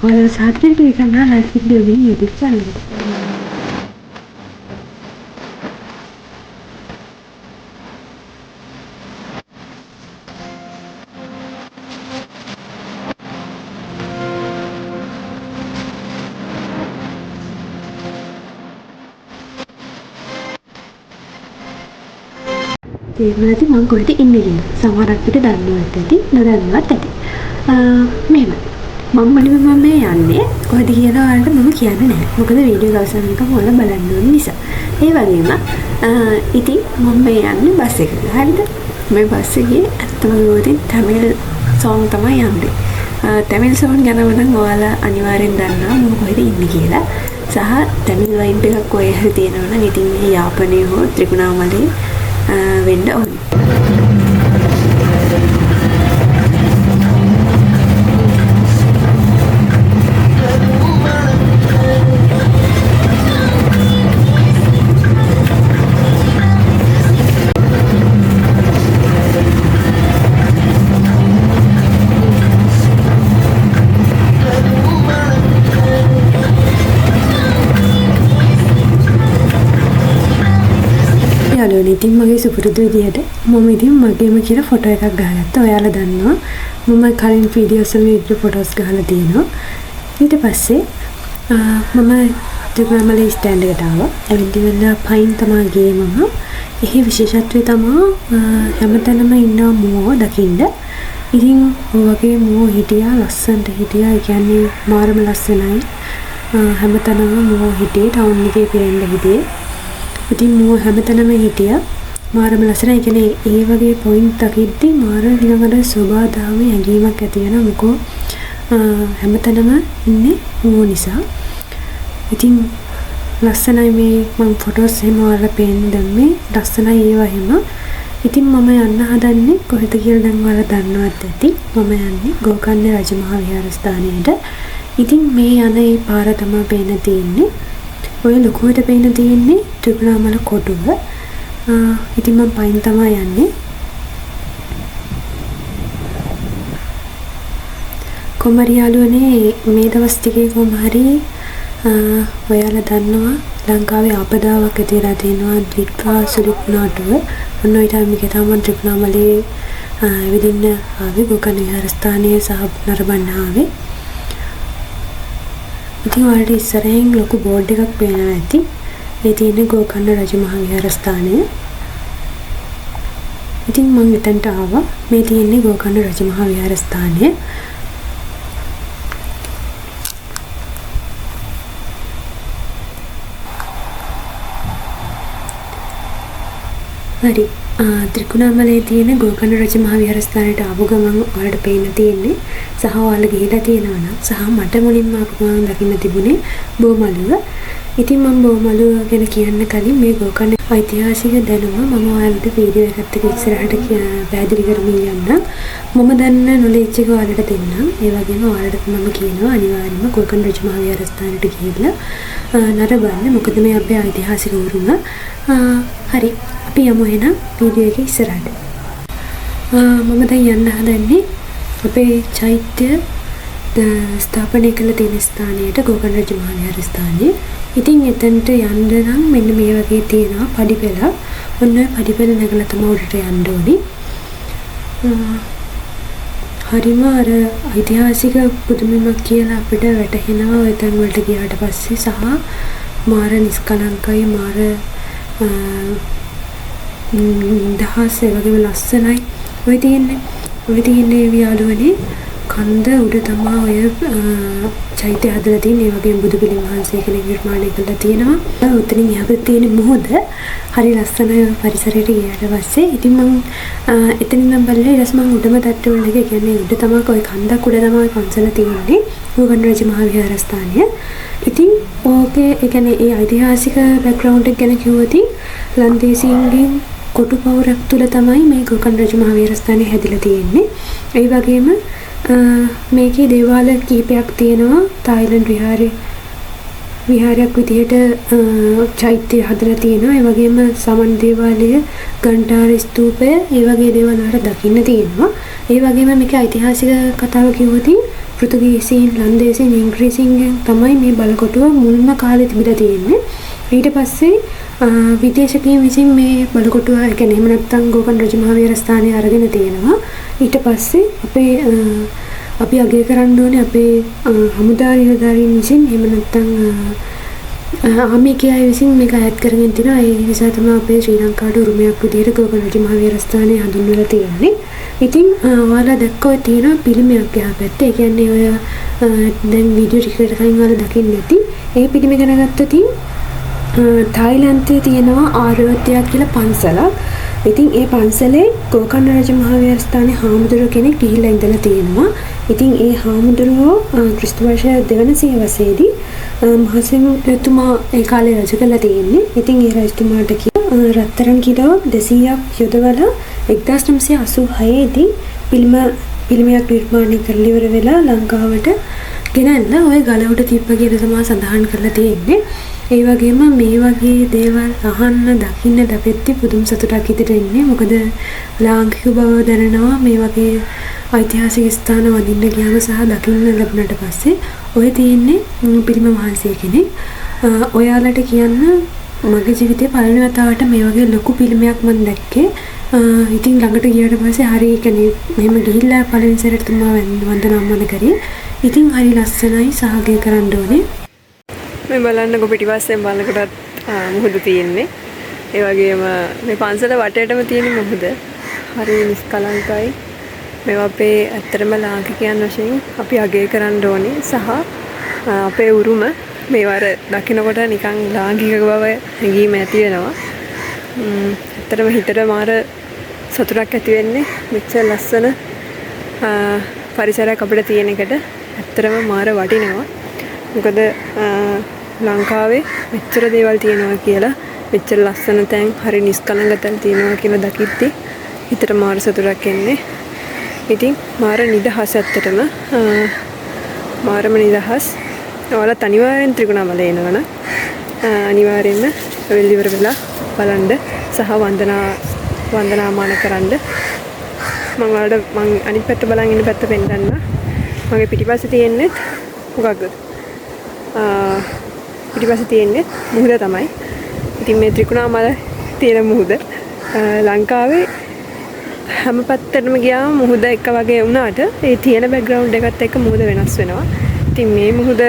ඔයාලා සාත්‍රික කරනවා like video ගේ YouTube channel එකට. තේරුණාද මම කොහෙද ඉන්නේ කියලා? සමහරක් විට දන්නවත් ඇති, නොදන්නවත් ඇති. මෙහෙම. මම මේ යන්නේ කොහෙද කියලා ඔයාලට මම කියන්නේ නැහැ. මොකද වීඩියෝ අවසන් වෙනකම් ඔයාලා බලන්න ඕන නිසා. ඒ වගේම ඉතින් මම මේ යන්නේ බස් එකකට. හරිද? මේ බස් එකේ ඇත්තම ගියොත් තමිල් සෝං තමයි යන්නේ. තමිල් සෝං ගැන නම් ඔයාලා අනිවාර්යෙන් දන්නවා මම කොහෙද ඉන්නේ කියලා. සහ තමිල් වයිබ් එකක් ඔය හැරි තියෙනවා නම් ඉතින් මේ යාපනයේ හෝ ත්‍රිකුණාමලයේ වෙන්න ඕනේ. ඉතින් මගේ සුපුරුදු විදිහට මම ඉතින් මගේම කියලා ෆොටෝ එකක් ගහගත්තා. ඔයාලා දන්නවා මම කලින් වීඩියෝස් වල ෆොටෝස් ගහලා තියෙනවා. ඊට පස්සේ මම ත්‍රිකුණාමලේ ස්ටෑන්ඩ් එකට ආවා. ඇවිල්ලා පයින් තමයි ගියේ මම. එහි විශේෂත්වය තමයි හැමතැනම ඉන්න මුවෝ දකින්න. ඉතින් ඔය වගේ මුවෝ හිටියා, ලස්සනට හිටියා. ඒ කියන්නේ මාරම ලස්සනයි. හැමතැනම මුවෝ හිටියේ, ටවුන් එකේ පිරෙන්න හිටියේ. ඉතින් මෝ හැමතැනම හිටියා මාරම ලස්සනයි. ඒ කියන්නේ ඒ වගේ පොයින්ට් දකිද්දි මාර නිකන් අර සෝබාදාමේ හැඟීමක් ඇති වෙනවා. මොකෝ හැමතැනම ඉන්නේ මෝ නිසා. ඉතින් ලස්සනයි මේ මම ෆොටෝස් එහෙම ඔයාලා පේන්න දැම්මේ. ලස්සනයි ඒවා එහෙම. ඉතින් මම යන්න හදන්නේ කොහෙද කියලා දැන් ඔයාලා දන්නවත් ඇති. මම යන්නේ ගෝකර්ණ රජමහා විහාරස්ථානයට. ඉතින් මේ යන ඒ පාර තමයි පේන්න තියෙන්නේ. ඔය ලොකුවට පේන තියෙන්නේ ත්‍රිකුණාමල කොටුව. ඉතින් මම පයින් තමයි යන්නේ. කොමරි යාළුවනේ මේ දවස් ටිකේ කොහොම හරි ඔයාලා දන්නවා ලංකාවේ ආපදාවක් ඇති වෙලා තියෙනවා. ද්විත්වා සුළුනාටුව. ඔන්න ඔය ටයිම් එකේ තමයි ත්‍රිකුණාමලේ විදින්න ආවේ ගෝකර්ණ විහාරස්ථානයේ සහ නරඹන්න ආවේ. ඉතින් ඔයාලට ඉස්සරහින් ලොකු බෝඩ් එකක් පේනවා ඇති. ඒ තියෙන්නේ ගෝකර්ණ රජමහා විහාරස්ථානය. ඉතින් මම එතනට ආවා. මේ තියෙන්නේ ගෝකර්ණ රජමහා විහාරස්ථානය. හරි. ත්‍රිකුණාමලයේ තියෙන ගෝකර්ණ රජමහා විහාරස්ථානයට ආපු ගමන් ඔයාලට පේන්න තියෙන්නේ සහ ඔයාලා ගිහිලා තියෙනවා නම් සහ මට මුලින්ම ආපු ගමන් දකින්න තිබුණේ බෝමළුව. ඉතින් මම බෝමළුව ගැන කියන්න කලින් මේ ගෝකර්ණ ඓතිහාසික දැනුම මම ඔයාලට වීඩියෝ එකත් එක්ක ඉස්සරහට පැහැදිලි කරමින් යන්නම්. මම දන්න නොලෙජ් එක ඔයාලට දෙන්නම්. ඒ වගේම ඔයාලට මම කියනවා අනිවාර්යයෙන්ම ගෝකර්ණ රජමහා විහාරස්ථානයට ගිහිල්ලා නරඹන්න. මොකද මේ අපේ ඓතිහාසික උරුම. හරි. අපි යමු එහෙනම් වීඩියෝ එකේ ඉස්සරහට. මම දැන් යන්න හදන්නේ අපේ චෛත්‍ය ස්ථාපනය කළ තියෙන ස්ථානයට ගෝකර්ණ රජමහා විහාරස්ථානය. ඉතින් එතනට යන්න නම් මෙන්න මේ වගේ තියෙනවා පඩිපෙළ. ඔන්න ඔය පඩිපෙළ නැගලා තමයි උඩට යන්න ඕනි. හරිම අර ඓතිහාසික පුදුමයක් කියලා අපිට වැටහෙනවා ඔය තැන් වලට ගියාට පස්සේ සහ මාර නිස්කලංකයි මාර දහස් ඒ වගේම ලස්සනයි. ඔය තියෙන්නේ යාළුවනේ කන්ද උඩ තමයි ඔය චෛත්‍ය හදලා තියෙන්නේ. ඒ වගේම බුදු පිළිම වහන්සේ කෙනෙක් නිර්මාණය කරලා තියෙනවා. උතනින් එහාට තියෙන මුහුද හරි ලස්සනයි පරිසරයට ගියාට පස්සේ. ඉතින් මම එතනින් නම් බලලා ඊට පස්සේ මම උඩම තට්ටු වල එක කියන්නේ උඩ තමයි ඔය කන්දක් උඩ තමයි පන්සල තියෙන්නේ. ගෝකර්ණ රජමහා විහාරස්ථානය. ඉතින් ඕකේ ඒ කියන්නේ ඒ ඓතිහාසික බෑග්ග්‍රවුන්ඩ් එක ගැන කිව්වොත් ලන්දේසීන්ගෙන් කොටු පවුරක් තුල තමයි මේ ගෝකර්ණ රජමහා විහාරස්ථානය හැදිලා තියෙන්නේ. ඒ වගේම මේකේ දේවාල කිහිපයක් තියෙනවා. තායිලන්ඩ් විහාරයක් විදිහට චෛත්‍ය හදලා තියෙනවා. ඒ වගේම සමන් දේවාලය, ගණ්ඩාර ස්තූපය, ඒ වගේ දේවල් වලට දකින්න තියෙනවා. ඒ වගේම මේකේ ඓතිහාසික කතාව කිව්වොත් පෘතුගීසීන්, ලන්දේසීන්, ඉංග්‍රීසීන්ගෙන් තමයි මේ බලකොටුව මුල්ම කාලේ තිබිලා තියෙන්නේ. ඊට පස්සේ විදේශිකයන් විසින් මේ බලකොටුව, ඒ කියන්නේ එහෙම නැත්නම් ගෝකර්ණ රජ මහා විහාරස්ථානය අරගෙන තියෙනවා. ඊට පස්සේ අපි අගය කරන්න ඕනේ අපේ හමුදා නිලධාරීන් විසින්, එහෙම නැත්නම් ආමිකයයි විසින් මේක අයත් කරගෙන තිනවා. ඒ නිසා තමයි අපේ ශ්‍රී ලංකාවට උරුමයක් විදිහට ගෝකර්ණ රජ මහා විහාරස්ථානය හඳුන්වලා තියෙන්නේ. ඉතින් ඔයාලා දැක්කෝ තියෙන පිළිමයක් එහා පැත්තේ. ඒ කියන්නේ ඔය දැන් වීඩියෝ ටිකකට කලින් ඔයාලා දකින්න ඇති. ඒ පිළිම ගැන ගත්තොත් තායිලන්තයේ තියෙනවා ආර්යවත්තියක් කියලා පන්සලක්. ඉතින් ඒ පන්සලේ ගෝකර්ණ රජ මහා විහාරස්ථානයේ හාමුදුරුවෝ කෙනෙක් ගිහිල්ලා ඉඳලා තියෙනවා. ඉතින් ඒ හාමුදුරුවෝ ක්‍රිස්තු වර්ෂ 200 වසරේදී මහසෙමතුමා ඒ කාලේ රජ කළා තියෙන්නේ. ඉතින් ඒ රජතුමාට රත්තරන් කිලෝ 200ක් යොදවලා 1986 දී පිළිමයක් නිර්මාණය කරලා ඉවර වෙලා ලංකාවට ගෙනල්ලා ওই ගල උඩ තිබ්බ කියලා තමයි සඳහන් කරලා තියෙන්නේ. ඒ වගේම මේ වගේ දේවල් අහන්න දකින්න ලැබෙද්දි පුදුම සතුටක් හිතට එන්නේ. මොකද ලාංකික බව දැනෙනවා මේ වගේ ඓතිහාසික ස්ථාන වදින්න ගියාම සහ දකින්න ලැබුණාට පස්සේ. ඔය තියෙන්නේ පිළිම වහන්සේ කෙනෙක්. ඔයාලට කියන්න මගේ ජීවිතේ පළවෙනි වතාවට මේ වගේ ලොකු පිළිමයක් මම දැක්කේ. ඉතින් ළඟට ගියාට පස්සේ හරි කියන්නේ මෙහෙම ගිහිල්ලා පළවෙනි සැරේට තුමා වන්දනාමාන කරේ. ඉතින් හරි ලස්සනයි, සහාගය කරන්න ඕනේ. මේ බලන්නකො පිටිපස්සෙන් බලනකොටත් මුහුද තියෙන්නේ. ඒ වගේම මේ පන්සල වටේටම තියෙන මුහුද හරි නිස්කලංකයි. මේවා අපේ ඇත්තටම ලාංකිකයන් වශයෙන් අපි අගය කරන්න ඕනේ. සහ අපේ උරුම මේවර දකින්නකොට නිකන් ලාංකික බව හැඟීම ඇති වෙනවා. ඇත්තටම හිතට මාර සතුටක් ඇති වෙන්නේ මෙච්චර ලස්සන පරිසරයක් අපිට තියෙන එකට. ඇත්තටම මාර වටිනවා. මොකද ලංකාවේ මෙච්චර දේවල් තියෙනවා කියලා, මෙච්චර ලස්සන තැන්, හරි නිස්කලංක තැන් තියෙනවා කියලා දකිද්දි හිතට මාර සතුටක් එන්නේ. ඉතින් මාර නිදහස්, ඇත්තටම මාරම නිදහස්. ඔයාලත් අනිවාර්යෙන් ත්‍රිකුණාමලේ එනවනම් අනිවාර්යෙන්ම වෙල් ඉවර වෙලා බලන්න සහ වන්දනාමාන කරන්න. මම අනිත් පැත්ත බලන් ඉන්න පැත්ත පෙන්නන්න. මගේ පිටිපස්සේ තියෙන්නේ මොකක්ද? පිටිපස්සේ තියෙන්නේ මුහුද තමයි. ඉතින් මේ ත්‍රිකුණාමල තියෙන මුහුද ලංකාවේ හැම පැත්තටම ගියාම මුහුද එක වගේ වුණාට ඒ තියෙන බෑග්ග්‍රවුන්ඩ් එකත් එක්ක මුහුද වෙනස් වෙනවා. ඉතින් මේ මුහුද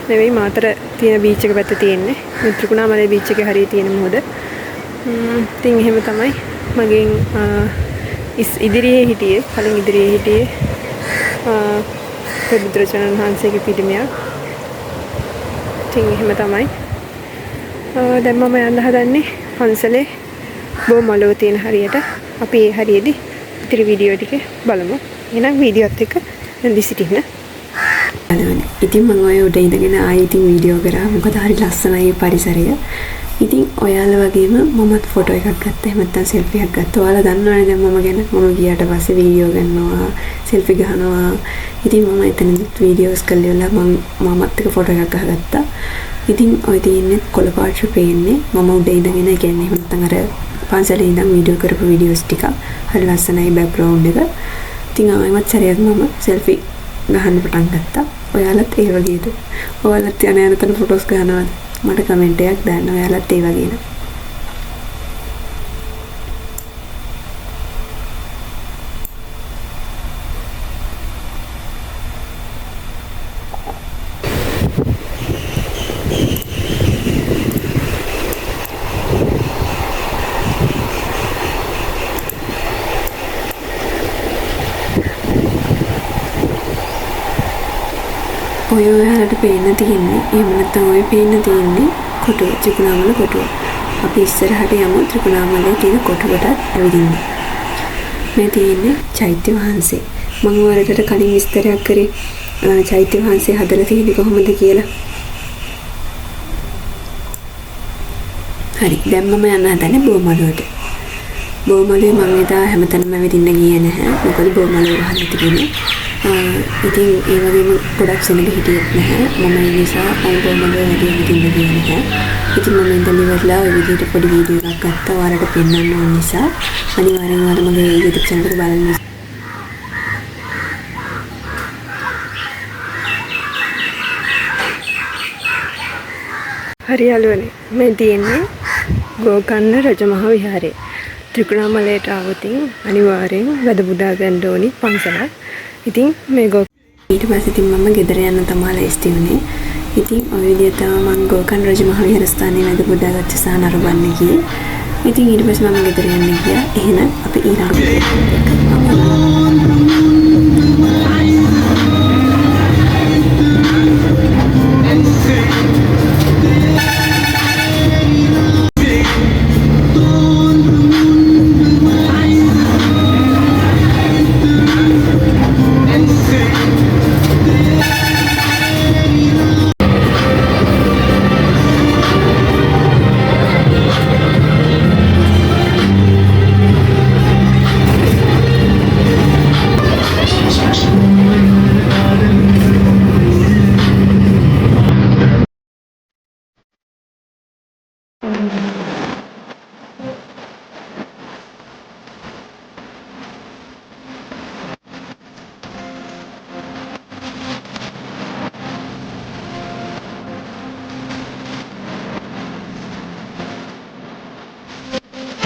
නෙවෙයි මාතර තියෙන බීච් එක පැත්තේ තියෙන්නේ. මේ ත්‍රිකුණාමලේ බීච් එකේ හරිය තියෙන මුහුද. ඉතින් එහෙම තමයි මගෙන් ඉදිරියේ හිටියේ බුදුරජාණන් වහන්සේගේ පිළිමයක්. ඉතින් එහෙම තමයි. දැන් මම යන්න හදන්නේ පන්සලේ බොමලුව තියෙන හරියට. අපි ඒ හරියේදී ඉතිරි වීඩියෝ ටික බලමු. එහෙනම් වීඩියෝත් එක්ක රැඳී සිටින්න. ඉතින් මම ඔය උඩ ඉඳගෙන ආයෙ ඉතින් වීඩියෝ කරා. මොකද හරි ලස්සනයි පරිසරය. ඉතින් ඔයාලා වගේම මමත් ෆොටෝ එකක් ගත්තා. එහෙම නැත්නම් සෙල්ෆි එකක් ගත්තා. ඔයාලා දන්නවනේ දැන් මම ගැන. මම ගියාට පස්සේ වීඩියෝ ගන්නවා, සෙල්ෆි ගහනවා. ඉතින් මම එතනදිත් වීඩියෝස් කළේලා මමත් එක ෆොටෝ එකක් ගහගත්තා. ඉතින් ඔය තියෙන්නේ කොළ පාට පේන්නේ. මම උඩ ඉඳගෙන, ඒ කියන්නේ එහෙම නැත්නම් අර පන්සලේ ඉඳන් වීඩියෝ කරපු වීඩියෝස් ටික. හරි ලස්සනයි බෑග්ග්‍රවුන්ඩ් එක. ඉතින් ආයෙමත් සැරයක් මම සෙල්ෆි ගහන්න පටන් ගත්තා. ඔයාලත් ඒ වගේද? ඔයාලත් යන තැන ෆොටෝස් ගන්නවද? මට කමෙන්ට් එකක් දාන්න. ඔයාලත් ඒ වගේද? ඔය ඔයාලට පේන්න තියෙන්නේ, එහෙම නැත්නම් ඔය පේන්න තියෙන්නේ කොටුව, ත්‍රිකුණාමල කොටුව. අපි ඉස්සරහට යමු ත්‍රිකුණාමලේ තියෙන කොටුවට ඇවිදින්න. මේ තියෙන්නේ චෛත්‍ය වහන්සේ. මම ඔයාලට කලින් විස්තරයක් කරේ චෛත්‍ය වහන්සේ හදලා තියෙන්නේ කොහොමද කියලා. හරි, දැන් මම යන්න හදන්නේ බොමලුවට. බොමලුවේ මම එදා හැමතැනම ඇවිදින්න ගියේ නැහැ. මොකද බොමලුව වහලා තිබුණේ. ඉතින් ඒ වගේම ගොඩක් සෙනඟ හිටියෙත් නැහැ. මම ඒ නිසා බොමලුව වැඩි ඇවිදින්න ගියේ නැහැ. ඉතින් මම ඉඳන් ඉවරලා ඔය විදිහට පොඩි වීඩියෝ එකක් ගත්තා. ඔයාලට පෙන්වන්න ඕන නිසා අනිවාර්යෙන් ඔයාලා මගේ YouTube channel එක බලන්න. හරි යාළුවනේ මේ තියෙන්නේ ගෝකර්ණ රජමහා විහාරේ. ත්‍රිකුණාමලයට ආවොතින් අනිවාර්යෙන් වැද පුදා ගන්න ඕනි පන්සලක්. ඉතින් මේ ඊට පස්සේ ඉතින් මම ගෙදර යන්න තමයි ලෑස්ති වුණේ. ඉතින් ඔය විදිහට තමයි මම ගෝකර්ණ රජමහා විහාරස්ථානයේ වැද පුදාගත්ත සානරබන්න ගියේ. ඉතින් ඊට පස්සේ මම ගෙදර යන්න ගියා. එහෙනම් අපි ඊළඟ